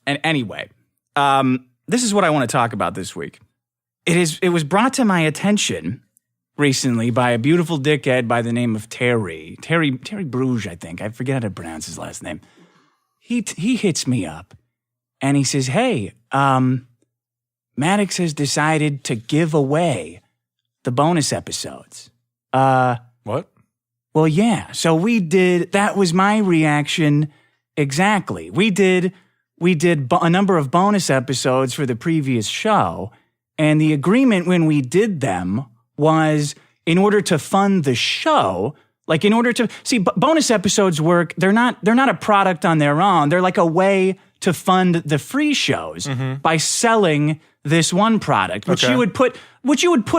And anyway, this is what I want to talk about this week. It was brought to my attention recently by a beautiful dickhead by the name of Terry Bruges, I think. I forget how to pronounce his last name. He hits me up and he says, "Hey, Maddox has decided to give away the bonus episodes." What? Well, yeah. So that was my reaction exactly. We did a number of bonus episodes for the previous show, and the agreement when we did them was in order to fund the show, like in order to see bonus episodes work, they're not a product on their own. They're like a way to fund the free shows by selling this one product, which you would put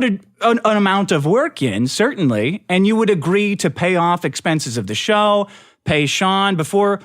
an amount of work in, certainly, and you would agree to pay off expenses of the show, pay Sean. Before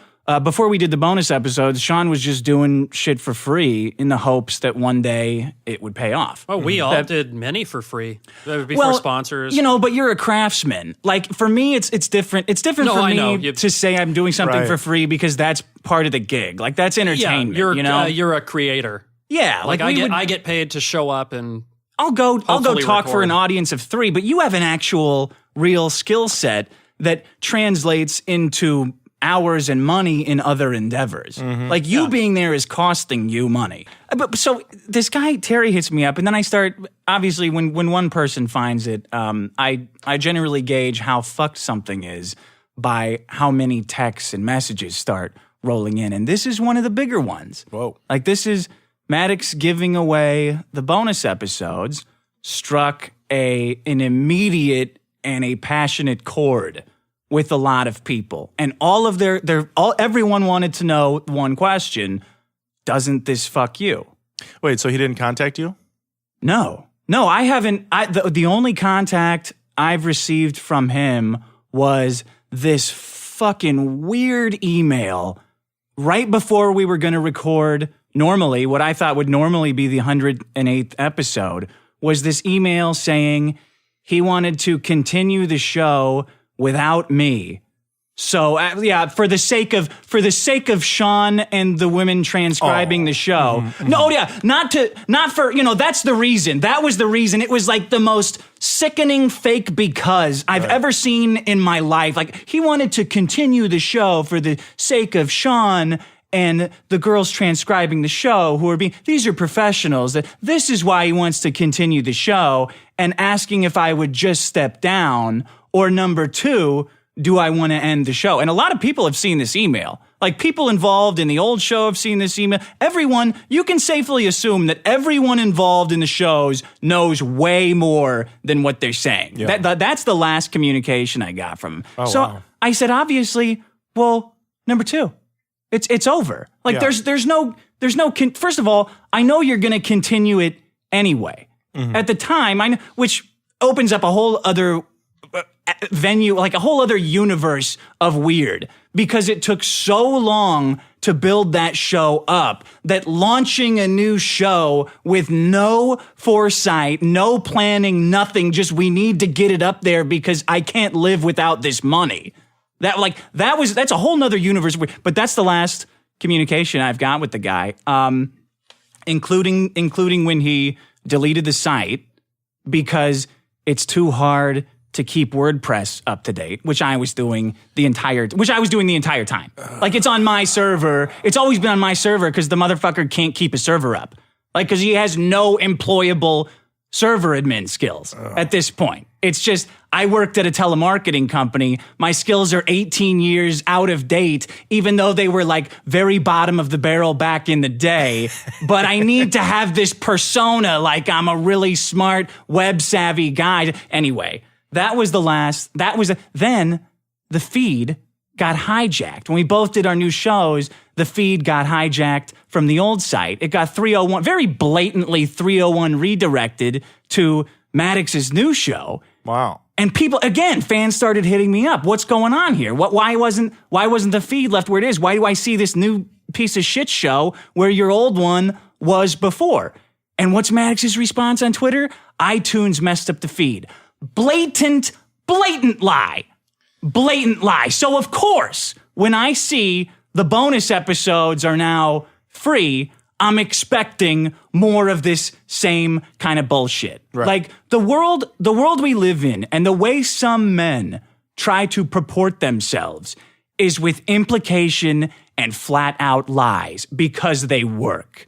we did the bonus episodes, Sean was just doing shit for free in the hopes that one day it would pay off. Oh, we all did many for free. That would be for sponsors. You know, but you're a craftsman. Like, for me, it's different. It's different for me to say I'm doing something for free because that's part of the gig. Like, that's entertainment, you're a creator. Yeah. Like I get paid to show up and I'll go talk record for an audience of 3, but you have an actual real skill set that translates into hours and money in other endeavors. Like you being there is costing you money. But so this guy, Terry, hits me up and then I start, obviously when one person finds it, I generally gauge how fucked something is by how many texts and messages start rolling in. And this is one of the bigger ones. Whoa. Like this is Maddox giving away the bonus episodes struck an immediate and a passionate chord with a lot of people. And everyone wanted to know one question: doesn't this fuck you? Wait, so he didn't contact you? No, I haven't. The only contact I've received from him was this fucking weird email right before we were going to record normally, what I thought would normally be the 108th episode, was this email saying he wanted to continue the show without me. So for the sake of Sean and the women transcribing the show. Not for, that's the reason. That was the reason. It was like the most sickening fake because I've ever seen in my life. Like he wanted to continue the show for the sake of Sean and the girls transcribing the show who are these are professionals. This is why he wants to continue the show, and asking if I would just step down, or number 2, do I want to end the show? And a lot of people have seen this email. Like people involved in the old show have seen this email. Everyone, you can safely assume that everyone involved in the shows knows way more than what they're saying. Yeah. That's the last communication I got from him. Wow. I said, obviously, well, number 2. It's over. Like there's no first of all, I know you're going to continue it anyway. At the time, which opens up a whole other venue, like a whole other universe of weird, because it took so long to build that show up that launching a new show with no foresight, no planning, nothing, just we need to get it up there because I can't live without this money. That's a whole nother universe. But that's the last communication I've got with the guy, including when he deleted the site because it's too hard to keep WordPress up to date, which I was doing the entire time. Like it's on my server. It's always been on my server because the motherfucker can't keep a server up. Like, because he has no employable server admin skills at this point. It's just, I worked at a telemarketing company. My skills are 18 years out of date, even though they were like very bottom of the barrel back in the day. But I need to have this persona like I'm a really smart, web savvy guy. Anyway, then the feed got hijacked. When we both did our new shows, the feed got hijacked from the old site. It got 301, very blatantly 301 redirected to Maddox's new show. Wow. And fans started hitting me up. What's going on here? Why wasn't the feed left where it is? Why do I see this new piece of shit show where your old one was before? And what's Maddox's response on Twitter? iTunes messed up the feed. Blatant lie. Blatant lie. So of course, when I see the bonus episodes are now free, I'm expecting more of this same kind of bullshit. Right. Like the world we live in and the way some men try to purport themselves is with implication and flat out lies because they work.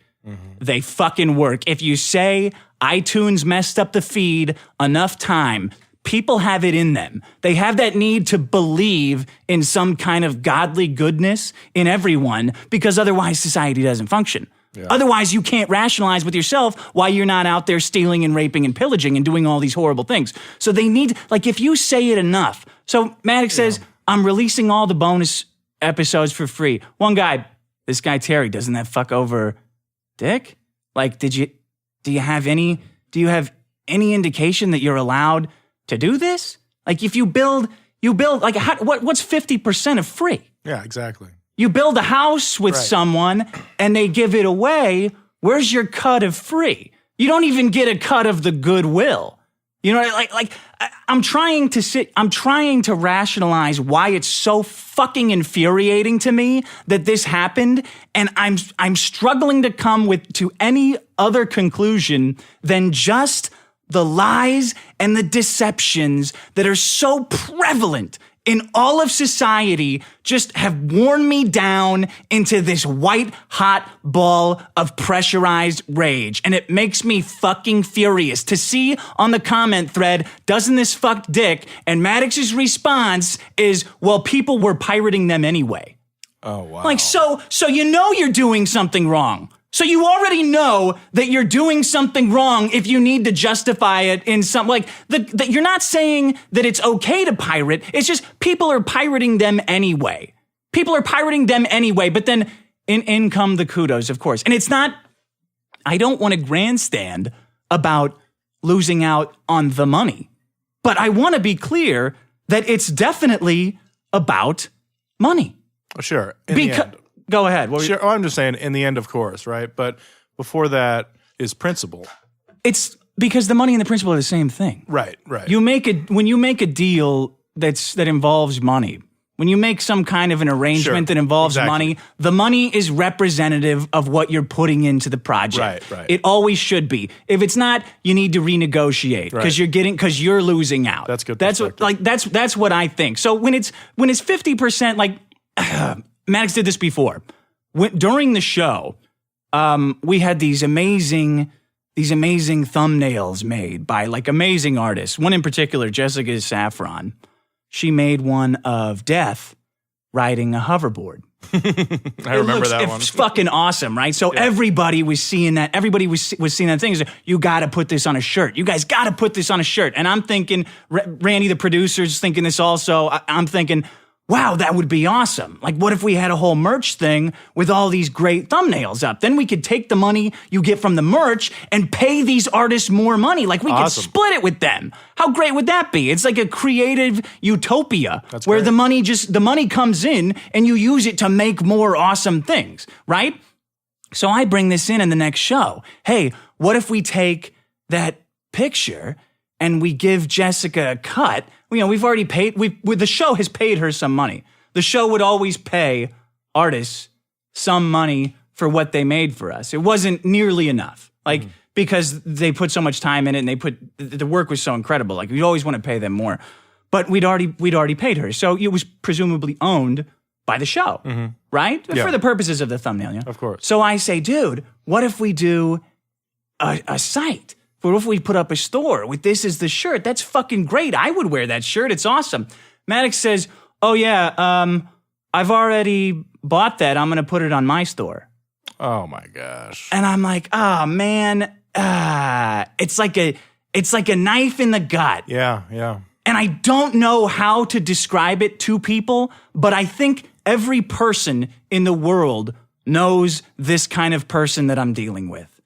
They fucking work. If you say iTunes messed up the feed enough time, people have it in them. They have that need to believe in some kind of godly goodness in everyone because otherwise society doesn't function. Yeah. Otherwise, you can't rationalize with yourself why you're not out there stealing and raping and pillaging and doing all these horrible things. So they need, like, if you say it enough. So Maddox says, I'm releasing all the bonus episodes for free. One guy, this guy Terry, doesn't that fuck over Dick? Like, do you have any indication that you're allowed to do this? Like, if you build, like, what's 50% of free? Yeah, exactly. You build a house with someone and they give it away. Where's your cut of free? You don't even get a cut of the goodwill. You know, like I'm trying to rationalize why it's so fucking infuriating to me that this happened, and I'm struggling to come to any other conclusion than just the lies and the deceptions that are so prevalent in all of society just have worn me down into this white hot ball of pressurized rage. And it makes me fucking furious to see on the comment thread, doesn't this fuck Dick? And Maddox's response is, well, people were pirating them anyway. Oh, wow. Like, so you know you're doing something wrong. So you already know that you're doing something wrong if you need to justify it in some, like, that you're not saying that it's okay to pirate. It's just people are pirating them anyway. People are pirating them anyway, but then in come the kudos, of course. And it's not, I don't want to grandstand about losing out on the money, but I want to be clear that it's definitely about money. Sure. In the end. Go ahead. Sure. I'm just saying, in the end, of course, right? But before that is principle. It's because the money and the principle are the same thing. Right, right. When you make a deal that involves money, when you make some kind of an arrangement that involves money, the money is representative of what you're putting into the project. Right. It always should be. If it's not, you need to renegotiate because you're losing out. That's good. That's what I think. So when it's 50%, like Maddox did this before. During the show, we had these amazing thumbnails made by like amazing artists. One in particular, Jessica Saffron. She made one of Death riding a hoverboard. I remember that one. It's fucking awesome, right? So everybody was seeing that. Everybody was seeing that thing. You got to put this on a shirt. You guys got to put this on a shirt. And I'm thinking, Randy, the producer's thinking this also. I'm thinking, wow, that would be awesome. Like, what if we had a whole merch thing with all these great thumbnails up? Then we could take the money you get from the merch and pay these artists more money. Like, we could split it with them. How great would that be? It's like a creative utopia where the money comes in and you use it to make more awesome things, right? So I bring this in the next show. Hey, what if we take that picture and we give Jessica a cut? You know, we've already paid, the show has paid her some money. The show would always pay artists some money for what they made for us. It wasn't nearly enough, like, because they put so much time in it and the work was so incredible. Like, we'd always want to pay them more. But we'd already paid her. So it was presumably owned by the show, right? Yeah. For the purposes of the thumbnail, yeah? Of course. So I say, dude, what if we do a site? What if we put up a store with this as the shirt? That's fucking great. I would wear that shirt. It's awesome. Maddox says, oh yeah, I've already bought that. I'm going to put it on my store. Oh my gosh. And I'm like, oh man, it's like a knife in the gut. Yeah. And I don't know how to describe it to people, but I think every person in the world knows this kind of person that I'm dealing with,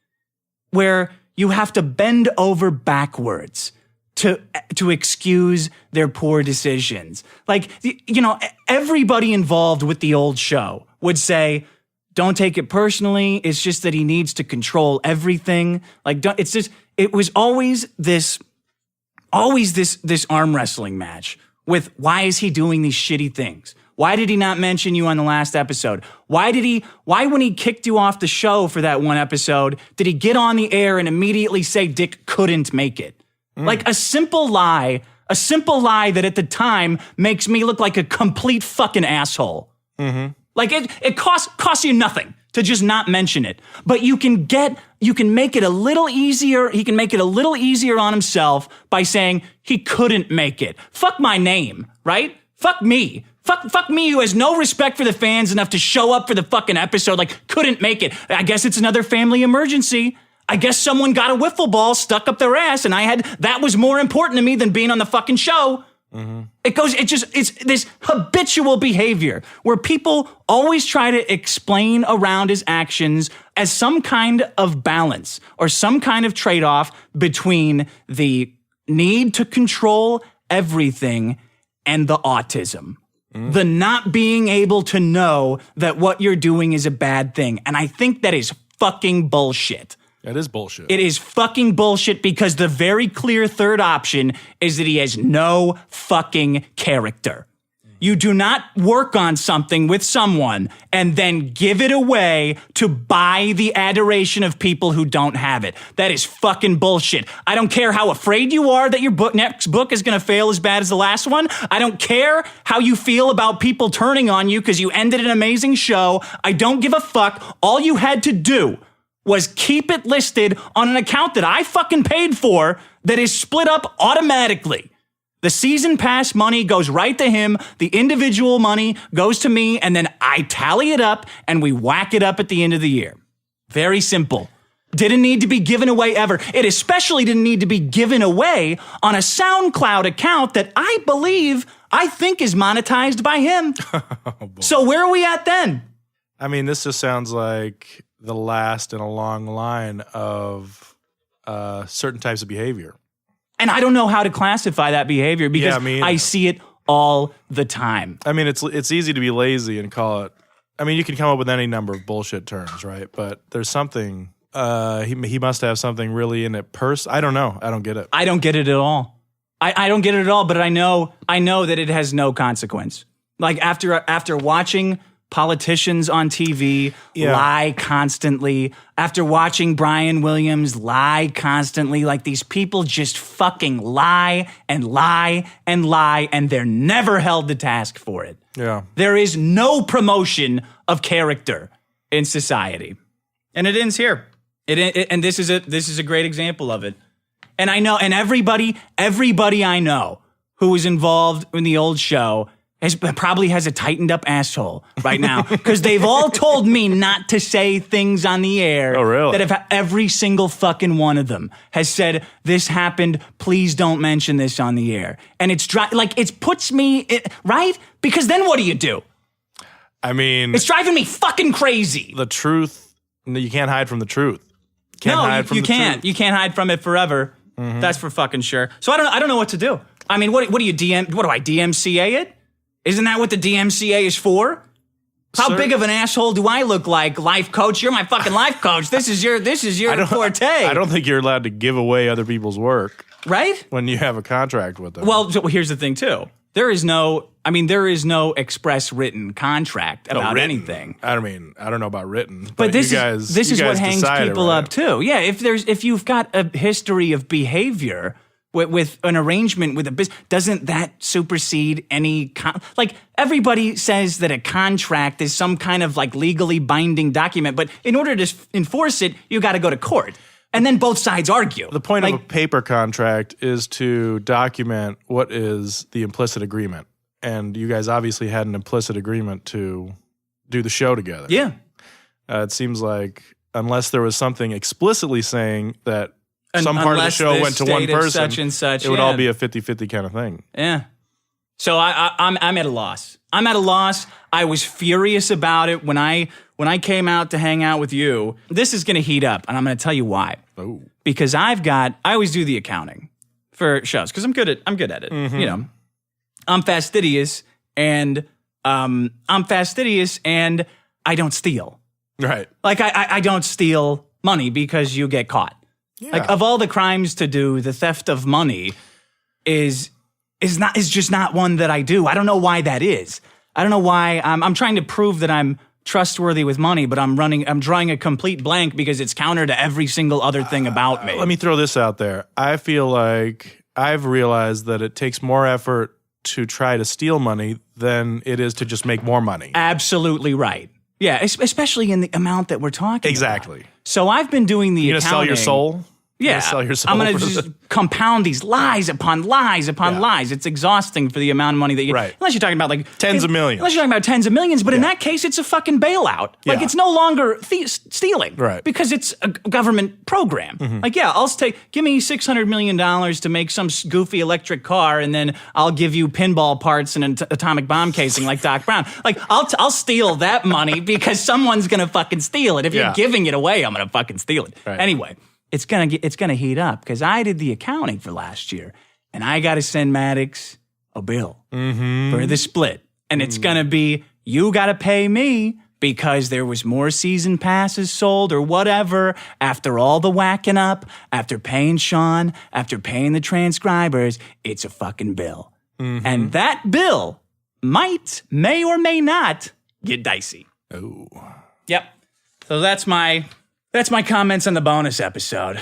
where you have to bend over backwards to excuse their poor decisions. Like, you know, everybody involved with the old show would say, don't take it personally. It's just that he needs to control everything. Like, it was always this arm wrestling match with, why is he doing these shitty things? Why did he not mention you on the last episode? Why when he kicked you off the show for that one episode, did he get on the air and immediately say Dick couldn't make it? Like a simple lie that at the time makes me look like a complete fucking asshole. Like it costs you nothing to just not mention it. But you can make it a little easier. He can make it a little easier on himself by saying he couldn't make it. Fuck my name, right? Fuck me. Fuck me who has no respect for the fans enough to show up for the fucking episode like couldn't make it. I guess it's another family emergency. I guess someone got a wiffle ball stuck up their ass and that was more important to me than being on the fucking show. It's this habitual behavior where people always try to explain around his actions as some kind of balance or some kind of trade-off between the need to control everything and the autism. The not being able to know that what you're doing is a bad thing. And I think that is fucking bullshit. That is bullshit. It is fucking bullshit because the very clear third option is that he has no fucking character. You do not work on something with someone and then give it away to buy the adoration of people who don't have it. That is fucking bullshit. I don't care how afraid you are that your next book is going to fail as bad as the last one. I don't care how you feel about people turning on you because you ended an amazing show. I don't give a fuck. All you had to do was keep it listed on an account that I fucking paid for that is split up automatically. The season pass money goes right to him, the individual money goes to me, and then I tally it up and we whack it up at the end of the year. Very simple. Didn't need to be given away ever. It especially didn't need to be given away on a SoundCloud account that I think is monetized by him. So where are we at then? I mean, this just sounds like the last in a long line of certain types of behavior. And I don't know how to classify that behavior because I see it all the time. I mean, it's easy to be lazy and call it. I mean, you can come up with any number of bullshit terms, right? But there's something. He must have something really in it. I don't know. I don't get it. I don't get it at all. I don't get it at all. But I know that it has no consequence. Like after watching politicians on TV lie constantly, after watching Brian Williams lie constantly, like these people just fucking lie and lie and lie, and they're never held to task for it. Yeah. There is no promotion of character in society. And it ends here. And this is a great example of it. And I know, and everybody I know who was involved in the old show probably has a tightened up asshole right now because they've all told me not to say things on the air. Oh, really? That if every single fucking one of them has said, this happened, please don't mention this on the air. And it puts me, right? Because then what do? I mean, it's driving me fucking crazy. The truth, you can't hide from the truth. You can't hide from it forever. Mm-hmm. That's for fucking sure. So I don't know what to do. I mean, what do I DMCA it? Isn't that what the DMCA is for? How big of an asshole do I look like, life coach? You're my fucking life coach. This is your forte. I don't think you're allowed to give away other people's work. Right? When you have a contract with them. Well, so here's the thing too. There is no express written contract about anything. I don't know about written. But this is what hangs people up too. Yeah, if you've got a history of behavior with an arrangement with a business, doesn't that supersede any everybody says that a contract is some kind of like legally binding document, but in order to enforce it, you got to go to court. And then both sides argue. The point of a paper contract is to document what is the implicit agreement. And you guys obviously had an implicit agreement to do the show together. Yeah. It seems like unless there was something explicitly saying that some part of the show went to one person, such and such, it would all be a 50-50 kind of thing. Yeah. So I'm at a loss. I was furious about it when I came out to hang out with you. This is going to heat up, and I'm going to tell you why. Oh. Because I always do the accounting for shows because I'm good at it. Mm-hmm. You know, I'm fastidious and I don't steal. Right. Like I don't steal money because you get caught. Yeah. Like of all the crimes to do, the theft of money is just not one that I do. I don't know why that is. I don't know why. I'm trying to prove that I'm trustworthy with money, but I'm drawing a complete blank because it's counter to every single other thing about me. Let me throw this out there. I feel like I've realized that it takes more effort to try to steal money than it is to just make more money. Absolutely right. Yeah, especially in the amount that we're talking Exactly. about. So I've been doing the You're going to sell your accounting. soul? Yeah, Sell your soul I'm going for to the- just compound these lies upon lies upon lies. It's exhausting for the amount of money that you... Right. Unless you're talking about like... Tens of millions. Unless you're talking about tens of millions, but in that case, it's a fucking bailout. Like, Yeah. it's no longer stealing. Right. Because it's a government program. Like, yeah, give me $600 million to make some goofy electric car, and then I'll give you pinball parts and an atomic bomb casing like Doc Brown. Like, I'll steal that money because someone's going to fucking steal it. If you're giving it away, I'm going to fucking steal it. Right. Anyway. It's gonna heat up because I did the accounting for last year, and I got to send Maddox a bill for the split, and it's gonna be you got to pay me because there was more season passes sold or whatever after all the whacking up, after paying Sean, after paying the transcribers. It's a fucking bill, and that bill may or may not get dicey. Oh. Yep. So that's my comments on the bonus episode.